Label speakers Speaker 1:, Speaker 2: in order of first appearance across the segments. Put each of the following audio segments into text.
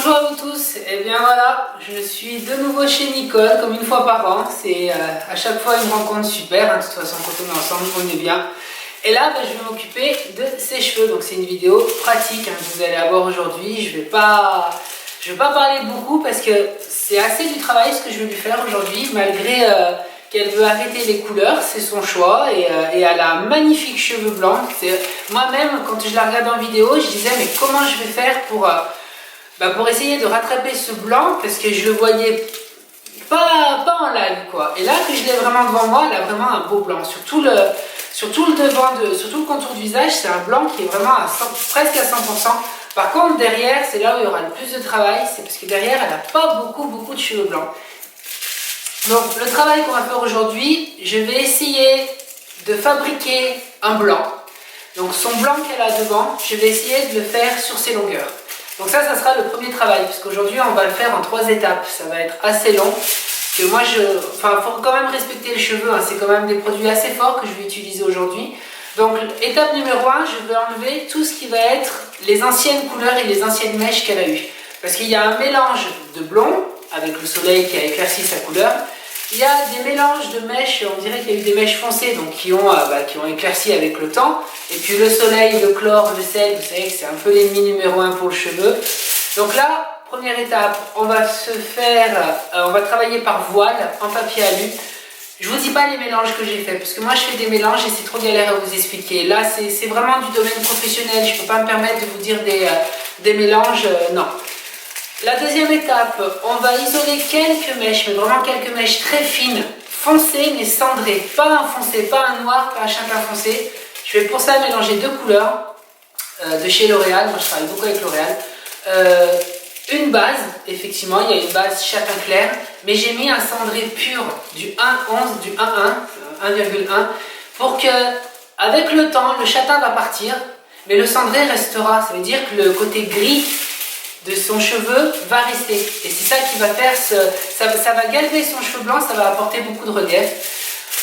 Speaker 1: Bonjour à vous tous, et bien voilà, je suis de nouveau chez Nicole comme une fois par an, c'est à chaque fois une rencontre super, de toute façon quand on est ensemble on est bien. Et là je vais m'occuper de ses cheveux, donc c'est une vidéo pratique que vous allez avoir aujourd'hui. Je vais pas parler beaucoup parce que c'est assez du travail ce que je vais lui faire aujourd'hui, malgré qu'elle veut arrêter les couleurs, c'est son choix, et elle a magnifiques cheveux blancs. Moi-même quand je la regarde en vidéo je disais mais comment je vais faire pour essayer de rattraper ce blanc, parce que je le voyais pas en live quoi. Et là que je l'ai vraiment devant moi, elle a vraiment un beau blanc. Surtout le contour du visage, c'est un blanc qui est vraiment presque à 100%. Par contre derrière, c'est là où il y aura le plus de travail, c'est parce que derrière elle n'a pas beaucoup de cheveux blancs. Donc le travail qu'on va faire aujourd'hui, je vais essayer de fabriquer un blanc. Donc son blanc qu'elle a devant, je vais essayer de le faire sur ses longueurs. Donc ça sera le premier travail, puisqu'aujourd'hui on va le faire en 3 étapes. Ça va être assez long, que moi faut quand même respecter les cheveux, c'est quand même des produits assez forts que je vais utiliser aujourd'hui. Donc étape numéro 1, je vais enlever tout ce qui va être les anciennes couleurs et les anciennes mèches qu'elle a eues. Parce qu'il y a un mélange de blond, avec le soleil qui a éclairci sa couleur. Il y a des mélanges de mèches, on dirait qu'il y a eu des mèches foncées, donc qui ont éclairci avec le temps. Et puis le soleil, le chlore, le sel, vous savez que c'est un peu l'ennemi numéro 1 pour le cheveu. Donc là, première étape, on va travailler par voile en papier alu. Je vous dis pas les mélanges que j'ai fait, parce que moi je fais des mélanges et c'est trop galère à vous expliquer. Là, c'est vraiment du domaine professionnel, je peux pas me permettre de vous dire des mélanges, non. La deuxième étape, on va isoler quelques mèches, mais vraiment quelques mèches très fines, foncées mais cendrées. Pas un foncé, pas un noir, pas un châtain foncé. Je vais pour ça mélanger 2 couleurs de chez L'Oréal. Moi je travaille beaucoup avec L'Oréal. Une base, effectivement, il y a une base châtain clair, mais j'ai mis un cendré pur du 1,11, du 1,1 pour que, avec le temps, le châtain va partir, mais le cendré restera. Ça veut dire que le côté gris de son cheveu va rester, et c'est ça qui va faire ça va galber son cheveu blanc, ça va apporter beaucoup de relief.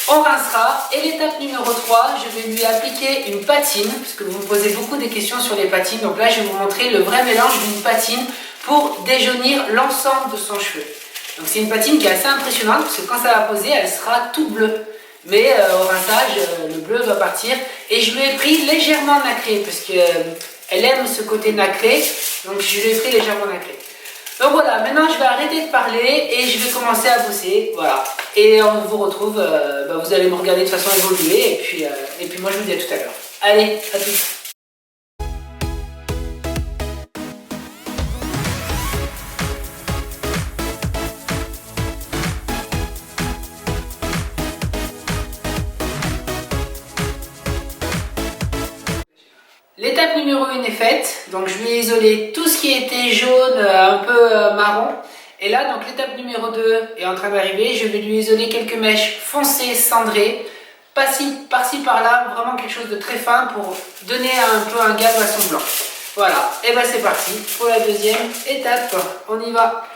Speaker 1: On rincera, et l'étape numéro 3, je vais lui appliquer une patine, parce que vous me posez beaucoup des questions sur les patines. Donc là je vais vous montrer le vrai mélange d'une patine pour déjaunir l'ensemble de son cheveu. Donc c'est une patine qui est assez impressionnante, parce que quand ça va poser, elle sera tout bleue, mais au rinçage le bleu va partir. Et je lui ai pris légèrement nacré, parce que elle aime ce côté nacré, donc je lui ai pris légèrement nacré. Donc voilà, maintenant je vais arrêter de parler et je vais commencer à bosser, voilà. Et on vous retrouve, vous allez me regarder de façon évoluée, et puis moi je vous dis à tout à l'heure. Allez, à tout. L'étape numéro 1 est faite, donc je lui ai isolé tout ce qui était jaune, un peu marron. Et là, donc l'étape numéro 2 est en train d'arriver, je vais lui isoler quelques mèches foncées, cendrées, par-ci par-là, vraiment quelque chose de très fin pour donner un peu un gap à son blanc. Voilà, et ben c'est parti pour la deuxième étape, on y va.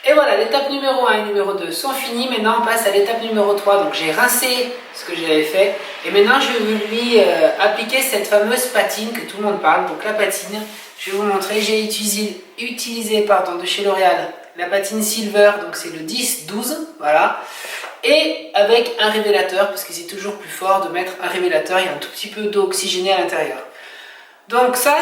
Speaker 1: Et voilà, l'étape numéro 1 et numéro 2 sont finies. Maintenant on passe à l'étape numéro 3. Donc j'ai rincé ce que j'avais fait, et maintenant je vais lui appliquer cette fameuse patine que tout le monde parle. Donc la patine, je vais vous montrer, j'ai utilisé de chez L'Oréal la patine Silver, donc c'est le 10-12, voilà. Et avec un révélateur, parce que c'est toujours plus fort de mettre un révélateur, il y a un tout petit peu d'eau oxygénée à l'intérieur. Donc ça,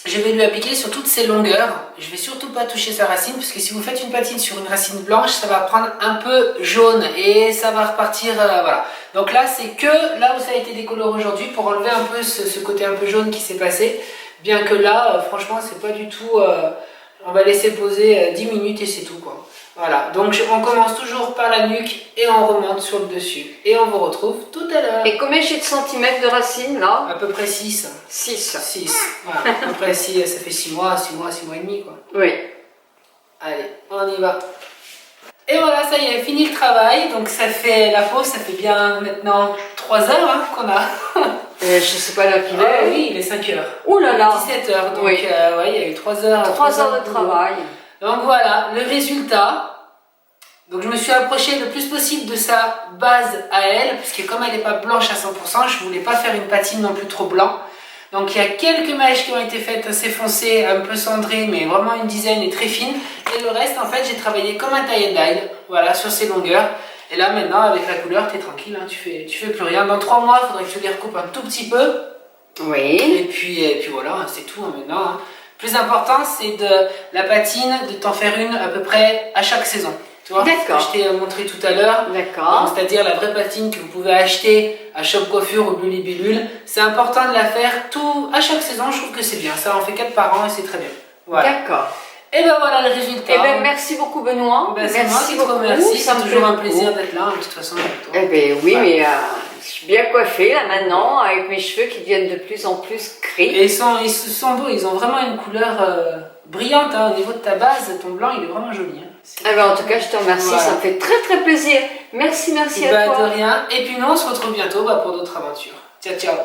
Speaker 1: je vais lui appliquer sur toutes ses longueurs. Je vais surtout pas toucher sa racine, parce que si vous faites une patine sur une racine blanche, ça va prendre un peu jaune et ça va repartir, voilà. Donc là, c'est que là où ça a été décoloré aujourd'hui, pour enlever un peu ce côté un peu jaune qui s'est passé. Bien que là, franchement, c'est pas du tout... on va laisser poser 10 minutes et c'est tout, quoi. Voilà, donc on commence toujours par la nuque et on remonte sur le dessus. Et on vous retrouve tout à l'heure.
Speaker 2: Et combien j'ai de centimètres de racines là?
Speaker 1: À peu près 6.
Speaker 2: 6.
Speaker 1: 6. Voilà, à peu près 6, ça fait 6 mois, 6 mois, 6 mois et demi quoi.
Speaker 2: Oui.
Speaker 1: Allez, on y va. Et voilà, ça y est, fini le travail. Donc ça fait la pause, ça fait bien maintenant 3 heures hein, qu'on a.
Speaker 2: Je sais pas l'heure qu'il
Speaker 1: Ah
Speaker 2: est.
Speaker 1: oui, il est 5 heures.
Speaker 2: Ouh là là.
Speaker 1: 17 heures, donc
Speaker 2: Oui.
Speaker 1: ouais, il y a eu 3 heures.
Speaker 2: 3 heures de travail.
Speaker 1: Donc voilà, le résultat. Donc je me suis approchée le plus possible de sa base à elle, puisque comme elle n'est pas blanche à 100%, je voulais pas faire une patine non plus trop blanc. Donc il y a quelques mèches qui ont été faites assez foncées, un peu cendrées, mais vraiment une dizaine et très fines. Et le reste, en fait, j'ai travaillé comme un tie and dye, voilà, sur ces longueurs. Et là maintenant, avec la couleur, tu es tranquille, hein, tu fais plus rien. Dans 3 mois, il faudrait que tu les recoupes un tout petit peu.
Speaker 2: Oui.
Speaker 1: Et puis voilà, c'est tout hein, maintenant. Hein. Le plus important, c'est de la patine, de t'en faire une à peu près à chaque saison. Tu vois,
Speaker 2: d'accord.
Speaker 1: je t'ai montré tout à l'heure.
Speaker 2: D'accord.
Speaker 1: C'est-à-dire la vraie patine que vous pouvez acheter à Shop Coiffure ou Bully. C'est important de la faire tout à chaque saison. Je trouve que c'est bien. Ça en fait 4 par an et c'est très bien. Voilà.
Speaker 2: D'accord.
Speaker 1: Et ben voilà le résultat.
Speaker 2: Eh ben merci beaucoup Benoît.
Speaker 1: Ben,
Speaker 2: merci beaucoup.
Speaker 1: Merci.
Speaker 2: Ça
Speaker 1: C'est
Speaker 2: me
Speaker 1: toujours
Speaker 2: plaît
Speaker 1: un plaisir
Speaker 2: beaucoup.
Speaker 1: d'être là de toute façon avec toi.
Speaker 2: Eh ben oui,
Speaker 1: Voilà.
Speaker 2: mais je suis bien coiffée là maintenant, avec mes cheveux qui deviennent de plus en plus gris.
Speaker 1: Et ils sont beaux. Ils ont vraiment une couleur brillante hein, au niveau de ta base. Ton blanc, il est vraiment joli. Hein.
Speaker 2: Eh ben, en tout cas, je te remercie,
Speaker 1: Voilà.
Speaker 2: ça me fait très très plaisir. Merci à toi.
Speaker 1: De rien. Et puis nous, on se retrouve bientôt pour d'autres aventures. Ciao, ciao.